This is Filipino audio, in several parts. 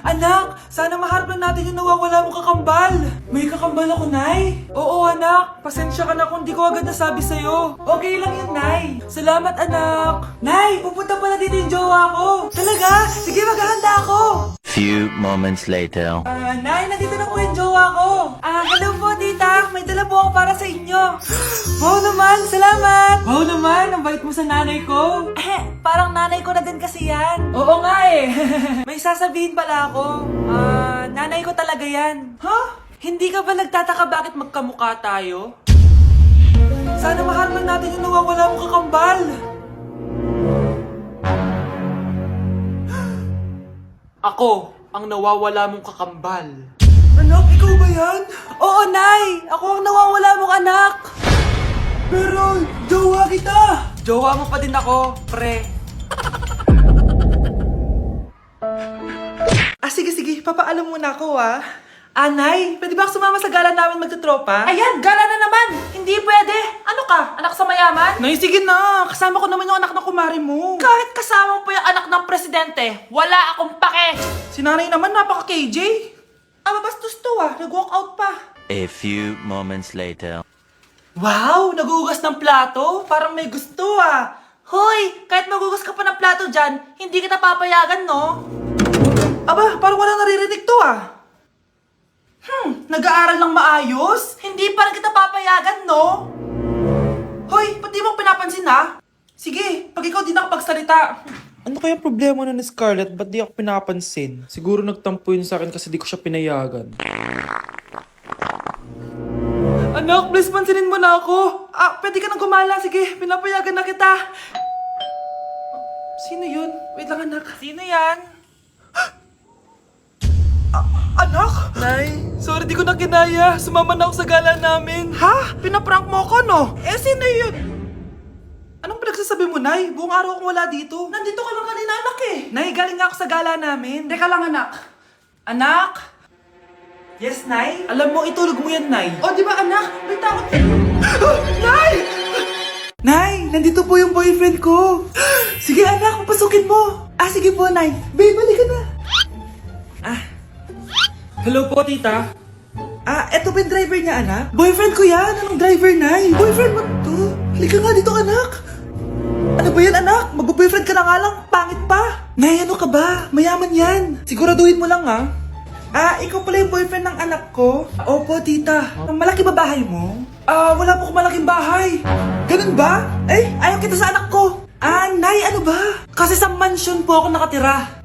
Anak, sana maharap lang natin yung nawawala mong kakambal. May kakambal ako, Nay. Oo, anak. Pasensya ka na kung di ko agad nasabi sa'yo. Okay lang yun, Nay. Salamat, anak. Nay, pupunta pala dito yung jowa ko. Talaga? Sige, maghahanda ako. Few moments later. Nay, nandito na po yung jowa ko. Hello po, tita. May dala po ako para sa inyo. Wow naman, salamat. Wow naman, ang bait mo sa nanay ko. Parang nanay ko na din kasi yan. Oo nga eh. May sasabihin pala ako. Nanay ko talaga yan. Hindi ka ba nagtataka bakit magkamukha tayo? Sana maharap lang natin yung nawawala mong kakambal. Ako, ang nawawala mong kakambal. Anak, ikaw ba yan? Oo, Nay! Ako ang nawawala mong anak! Pero, jowa kita! Jowa mo pa din ako, pre. Sige, papaalam muna ako, Nay, pwede ba ako sumama sa gala namin magtutropa? Ayan, gala na naman! Hindi pwede! Ano ka? Anak sa mayaman? Nay, sige na! Kasama ko naman yung anak ng kumari mo. Kahit kasama mo pa yung anak ng presidente, wala akong pake! Si nanay naman, napaka-KJ. Mabastos to nag-walk out pa. A few moments later. Wow, nagugas ng plato? Parang may gusto Hoy, kahit magugas ka pa ng plato dyan, hindi kita papayagan, no? Aba, parang wala naririnig to nag-aaral ng maayos? Hindi pa rin kita papayagan, no? Hoy, ba't di mo pinapansin, Sige, pag ikaw di nakapagsalita. Ano kaya problema na ni Scarlett? Ba't di ako pinapansin? Siguro nagtampo yun sa akin kasi di ko siya pinayagan. Anak, please pansinin mo na ako. Pwede ka nang gumala. Sige, pinapayagan na kita. Sino yun? Wait lang, anak. Sino yan? Anak? Nay, sorry di ko na kinaya. Sumama na ako sa gala namin. Pinaprank mo ako, no? Sino yun? Anong pinagsasabi mo, Nay? Buong araw akong wala dito. Nandito ka lang kanina, anak Nay, galing nga ako sa gala namin. Teka lang, anak. Anak? Yes, Nay? Alam mo, itulog mo yan, Nay. O, di ba, anak? May takot. Nay! Nay, nandito po yung boyfriend ko. Sige, anak, papasukin mo. Sige po, Nay. Babe, balik ka na. Hello po, tita. Eto ba yung driver niya, anak? Boyfriend ko yan. Anong driver, Nay? Boyfriend mo to? Halika nga dito, anak. Ano ba yan, anak? Mag-boyfriend ka na nga lang. Pangit pa. Nay, ano ka ba? Mayaman yan. Siguraduhin mo lang, ikaw pala yung boyfriend ng anak ko? Opo, tita. Malaki ba bahay mo? Wala po akong malaking bahay. Ganun ba? Ayaw kita sa anak ko. Nay, ano ba? Kasi sa mansion po ako nakatira.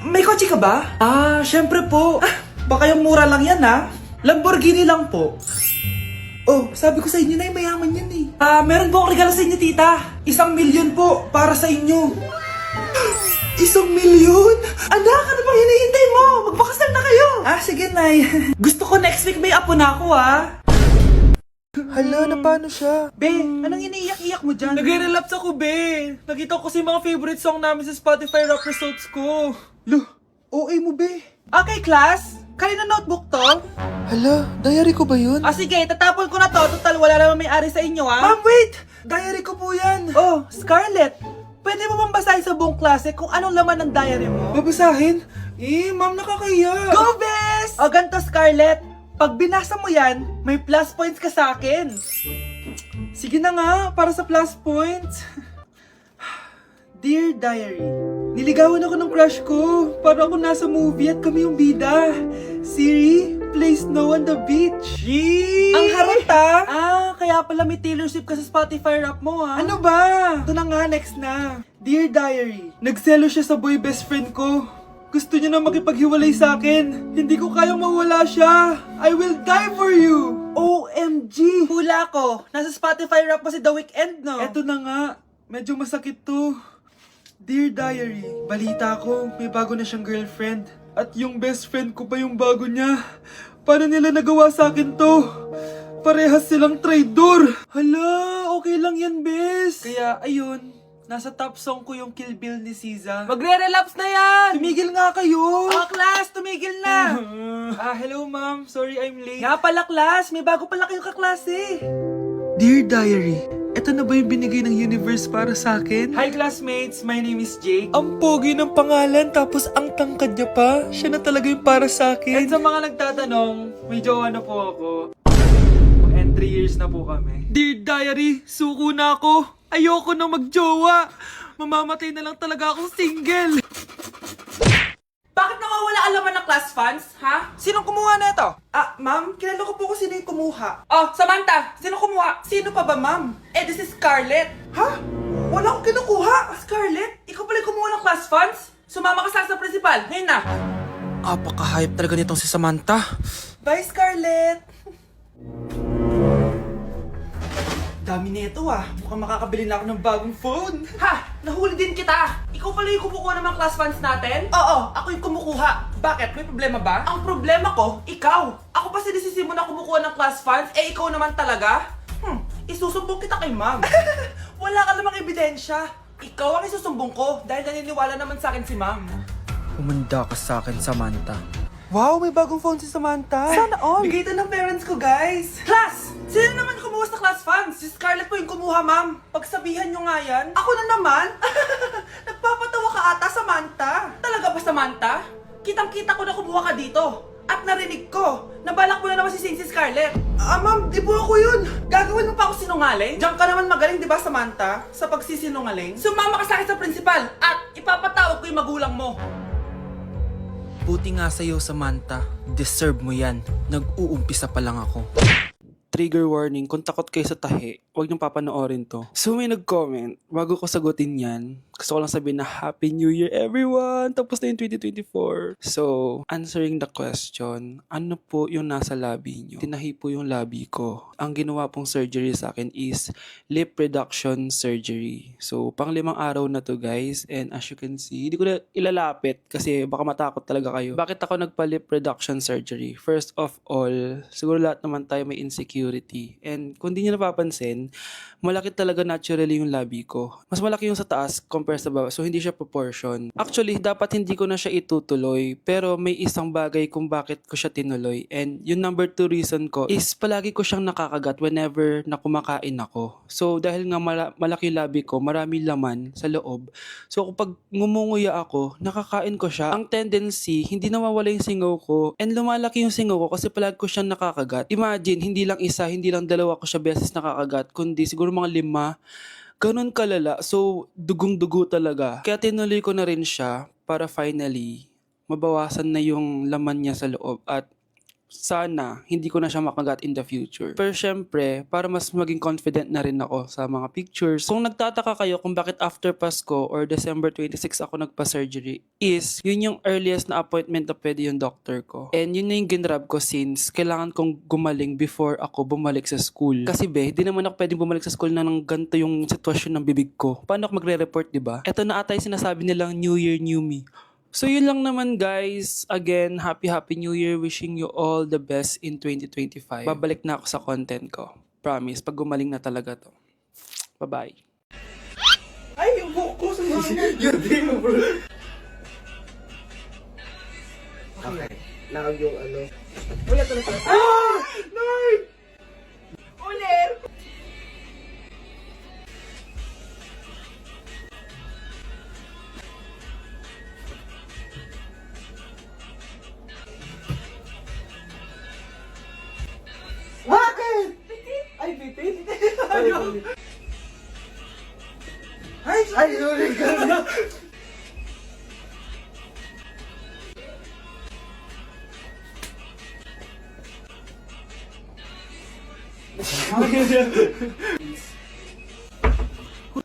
May kotse ka ba? Syempre po. Baka yung mura lang yan, Lamborghini lang po. Oh, sabi ko sa inyo, Nay, mayaman yan meron po akong regalo sa inyo, tita. 1,000,000 po, para sa inyo. 1,000,000? Anak, ano bang hinihintay mo? Magpakasal na kayo. Sige, Nay. Gusto ko next week may apo na ako, Hala, na paano siya? Be, anong iniiyak-iyak mo dyan? Nagre-relapse ako, Be. Nakita ko kasi mga favorite song namin sa Spotify rap results ko. OA mo, Be. Okay, class. Kanina notebook to? Hala, diary ko ba yun? Sige, tatapon ko na to. Total, wala naman may-ari sa inyo, Ma'am, wait! Diary ko po yan. Oh, Scarlett. Pwede mo bang basahin sa buong klase kung anong laman ng diary mo? Babasahin? Ma'am, nakakahiya. Go, Bes! O, ganito, Scarlett. Pag binasa mo yan, may plus points ka sa akin. Sige na nga, para sa plus points. Dear Diary, niligawan ako ng crush ko. Para ako nasa movie at kami yung bida. Siri, play Snow on the Beach. Ang harot kaya pala may Taylor Swift ka sa Spotify rap mo Ano ba? Ito na nga, next na. Dear Diary, nagselo siya sa boy best friend ko. Gusto niya na makipaghiwalay sa akin. Hindi ko kayang mawala siya. I will die for you. OMG! Hula ko. Nasa Spotify rap pa si The Weeknd, no? Eto na nga. Medyo masakit to. Dear Diary, balita ko, may bago na siyang girlfriend. At yung best friend ko pa yung bago niya. Paano nila nagawa sa akin to? Parehas silang traidor. Hala, okay lang yan, bes. Kaya, ayun. Nasa top song ko yung Kill Bill ni SZA. Magre-relapse na yan! Tumigil nga kayo! Class, tumigil na! Hello ma'am, sorry I'm late. Nga pala class, may bago pala kayong kaklase. Dear Diary, eto na ba yung binigay ng universe para sa akin? Hi classmates, my name is Jake. Ang pogi ng pangalan tapos ang tangkad niya pa. Siya na talaga yung para sa akin. At sa mga nagtatanong, may jowa na po ako. And 3 years na po kami. Dear Diary, suko na ako. Ayoko na magjowa. Mamamatay na lang talaga akong single. Bakit nawawala ang laman ng class funds, ha? Sinong kumuha na ito? Ma'am, kilala ko po kung sino yung kumuha. Oh, Samantha, sino kumuha? Sino pa ba, ma'am? This is Scarlett. Ha? Wala akong kinukuha. Scarlett? Ikaw pala yung kumuha ng class funds? Sumama ka sa principal. Ngayon na. Apaka-hype talaga nitong si Samantha. Bye, Scarlett. Dami nito Mukhang makakabili na ako ng bagong phone. Ha! Nahuli din kita! Ikaw pala yung kumukuha ng mga class funds natin? Oo, ako yung kumukuha. Bakit? May problema ba? Ang problema ko, ikaw. Ako pa sinisisi mo na kumukuha ng class funds, ikaw naman talaga? Isusumbong kita kay ma'am. Wala ka namang ebidensya. Ikaw ang isusumbong ko dahil naniniwala naman sa akin si ma'am. Umanda ka sa akin, Samantha. Wow, may bagong phone si Samantha. Sana all. Bigay ito ng parents ko, guys. Class! Sino naman kumuha sa class funds? Si Scarlett po yung kumuha, ma'am. Pagsabihan nyo nga yan. Ako na naman? Nagpapatawa ka ata, Samantha. Talaga ba, Samantha? Kitang-kita ko na kumuha ka dito. At narinig ko, nabalak mo na naman si Scarlett. Ma'am, di po ako yun. Gagawin mo pa ako sinungaling? Diyan ka naman magaling, di ba, Samantha? Sa pagsisinungaling? Sumama ka sa akin sa principal at ipapatawag ko yung magulang mo. Buti nga sa'yo, Samantha. Deserve mo yan. Nag-uumpisa pa lang ako. Trigger warning, kung takot kayo sa tahi, huwag niyong papanoorin to. So may nag-comment, bago ko sagutin yan, gusto ko lang sabihin na Happy New Year everyone! Tapos na yung 2024. So, answering the question, ano po yung nasa labi niyo? Tinahi po yung labi ko. Ang ginawa pong surgery sa akin is lip reduction surgery. So, pang 5 araw na to guys, and as you can see, hindi ko na ilalapit kasi baka matakot talaga kayo. Bakit ako nagpa-lip reduction surgery? First of all, siguro lahat naman tayo may insecurity. And kung di nyo napapansin, malaki talaga naturally yung labi ko. Mas malaki yung sa taas compare sa baba. So, hindi siya proportion. Actually, dapat hindi ko na siya itutuloy. Pero may isang bagay kung bakit ko siya tinuloy. And yung number 2 reason ko is palagi ko siyang nakakagat whenever na kumakain ako. So, dahil nga malaki yung labi ko, marami laman sa loob. So, kapag ngumunguya ako, nakakain ko siya. Ang tendency, hindi nawawala yung singaw ko. And lumalaki yung singaw ko kasi palagi ko siyang nakakagat. Imagine, hindi lang isa, hindi lang dalawa ko siya beses nakakagat, kundi siguro mga 5. Ganun kalala. So, dugong-dugo talaga. Kaya tinuloy ko na rin siya para finally mabawasan na yung laman niya sa loob at sana hindi ko na siya makagat in the future. Pero syempre, para mas maging confident na rin ako sa mga pictures. Kung nagtataka kayo kung bakit after Pasko or December 26 ako nagpa-surgery, is yun yung earliest na appointment na pwede yung doctor ko. And yun na yung ginrab ko since kailangan kong gumaling before ako bumalik sa school. Kasi di naman ako pwedeng bumalik sa school na nang ganito yung sitwasyon ng bibig ko. Paano ako magre-report, diba? Ito na ata yung sinasabi nilang New Year, New Me. So yun lang naman guys. Again, Happy New Year. Wishing you all the best in 2025. Babalik na ako sa content ko. Promise, pag gumaling na talaga to. Bye-bye. Ay, yung buhok ko sa Yun din mo, bro. Okay. Nakag yung ano. Wala talaga. Ah! Lord! Ulit! Bakit? Ay, bitin? Ayun. Ay, sorry ka na.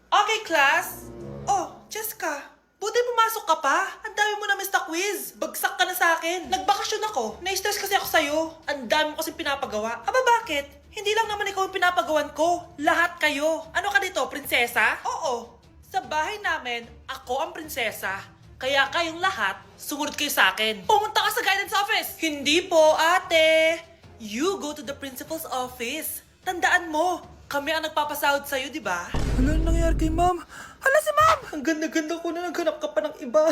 Okay, class. Oh, Jessica. Buti pumasok ka pa. Ang dami mo na miss na quiz. Bagsak ka na sa akin. Nagbakasyon ako. Na-stress kasi ako sa'yo. Ang dami mo kasi pinapagawa. Aba, bakit? Hindi lang naman ikaw yung pinapagawan ko. Lahat kayo. Ano ka dito, prinsesa? Oo. Sa bahay namin, ako ang prinsesa. Kaya kayong lahat, sumunod kayo sa akin. Pumunta ka sa guidance office. Hindi po, ate. You go to the principal's office. Tandaan mo, kami ang nagpapasahod sa'yo, di ba? Ano nangyari kay ma'am? Hala si ma'am! Ang ganda-ganda ko na naghanap ka pa ng iba.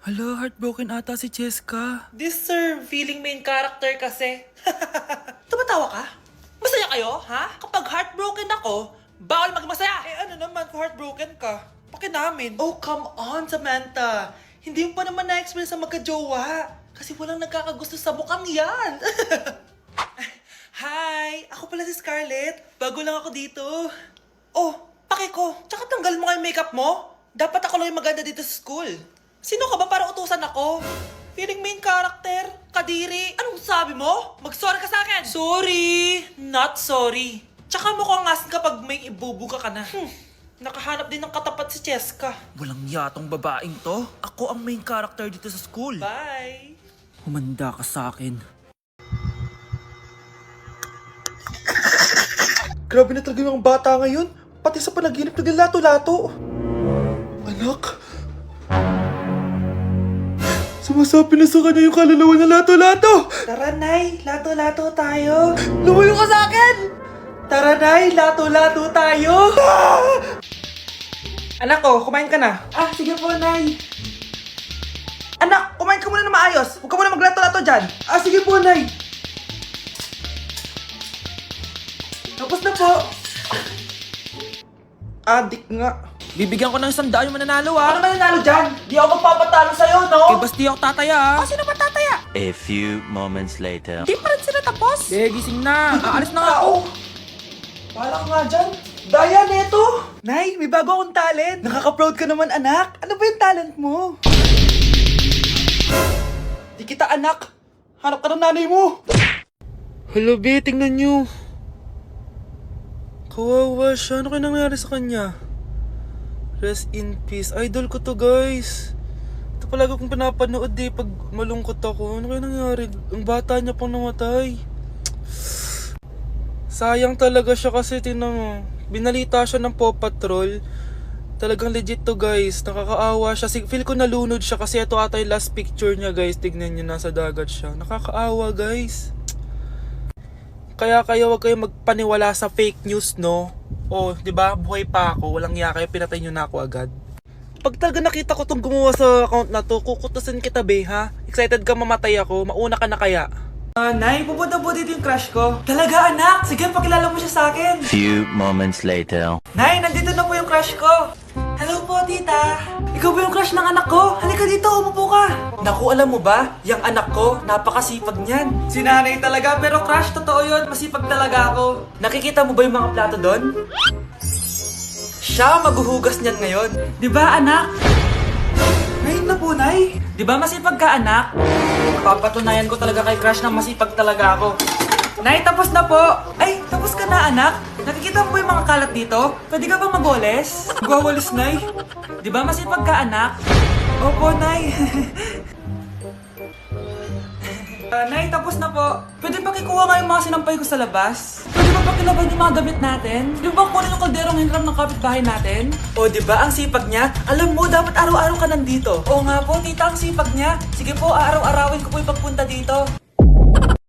Hala, heartbroken ata si Cheska. This sir, feeling main character kasi. Tumatawa ka? Masaya Seryoso kayo, ha? Kapag heartbroken ako, bawal maging masaya. Eh ano naman kung heartbroken ka? Paki namin. Oh, come on, Samantha. Hindi mo pa naman na-experience sa magka-jowa. Kasi walang nagkakagusto sa mukhang yan. Hi! Ako pala si Scarlett. Bago lang ako dito. Oh, paki ko. Tsaka tanggal mo nga yung makeup mo. Dapat ako lang yung maganda dito sa school. Sino ka ba para utusan ako? Feeling main character? Kadiri? Anong sabi mo? Mag-sorry ka sa akin! Sorry! Not sorry. Tsaka mukhang asin kapag may ibubuga ka na. Nakahanap din ng katapat si Cheska. Walang yatong babaeng to. Ako ang main character dito sa school. Bye! Humanda ka sa akin. Grabe na talaga yung bata ngayon. Pati sa panaginip naglato-lato. Anak. Sumasabi na sa kanya yung kaluluwa na lato-lato. Tara, Nay. Lato-lato tayo. Lumayo ka sa akin! Tara, Nay. Lato-lato tayo. Anak ko, kumain ka na. Ah, sige po, Nay. Anak, kumain ka muna na maayos. Huwag ka muna maglato-lato dyan. Ah, sige po, Nay. Tapos na po. Adik nga. Bibigyan ko ng 100 yung mananalo, ah. Ano mananalo dyan? Di ako magpapatalo sa'yo, no? Eh, basti ako tataya, ah. Sino ba tataya? A few moments later. Di pa rin sila tapos. Gising na. Aalis na nga ako. Parang nga dyan. Daya, neto. Nay, may bago akong talent. Nakaka-proud ka naman, anak. Ano ba yung talent mo? Di kita, anak. Hanap ka ng nanay mo. Hello, be. Tingnan nyo. Kawawa siya. Ano kaya nangyari sa kanya? Rest in peace. Idol ko to, guys. Ito palagi kong pinapanood pag malungkot ako. Ano kaya nangyari? Ang bata niya pang namatay. Sayang talaga siya kasi tinan mo. Binalita siya ng Paw Patrol. Talagang legit to, guys. Nakakaawa siya. Feel ko nalunod siya kasi ito ata yung last picture niya, guys. Tignan niyo, nasa dagat siya. Nakakaawa, guys. Kaya kayo wag kayo magpaniwala sa fake news, no? Oh, 'di ba? Buhay pa ako, walang iya kayo, pinatay niyo na ako agad. Pag talaga nakita ko tong gumawa sa account na to, kukutusin kita, be, ha? Excited ka mamatay ako, mauna ka na kaya? Nay, pupunta po dito yung crush ko. Talaga, anak? Sige, pakilala mo siya sa akin. Few moments later. Nay, nandito na po yung crush ko. Hello po, tita. Ikaw ba yung crush ng anak ko? Halika dito, umupo ka. Naku, alam mo ba? Yung anak ko, napakasipag niyan. Si nanay talaga, pero crush, totoo yun. Masipag talaga ako. Nakikita mo ba yung mga plato doon? Siya maghuhugas niyan ngayon. Di ba, anak? Ngayon na po, Nay. Di ba masipag ka, anak? Papatunayan ko talaga kay crush na masipag talaga ako. Nay, tapos na po. Ay, tapos ka na, anak. Nakikita mo ba yung mga kalat dito? Pwede ka bang magwalis? Magwawalis, Nay. Di ba masipag ka, anak? Opo, Nay. Nay, tapos na po. Pwede ba kikuha nga yung mga sinampay ko sa labas? Pwede ba pakilaban yung mga damit natin? Di ba kunin yung kalderong hinram ng kapitbahay natin? O, di ba ang sipag niya? Alam mo, dapat araw-araw ka nandito. Oo nga po, tita, ang sipag niya. Sige po, araw-arawin ko po yung pagpunta dito.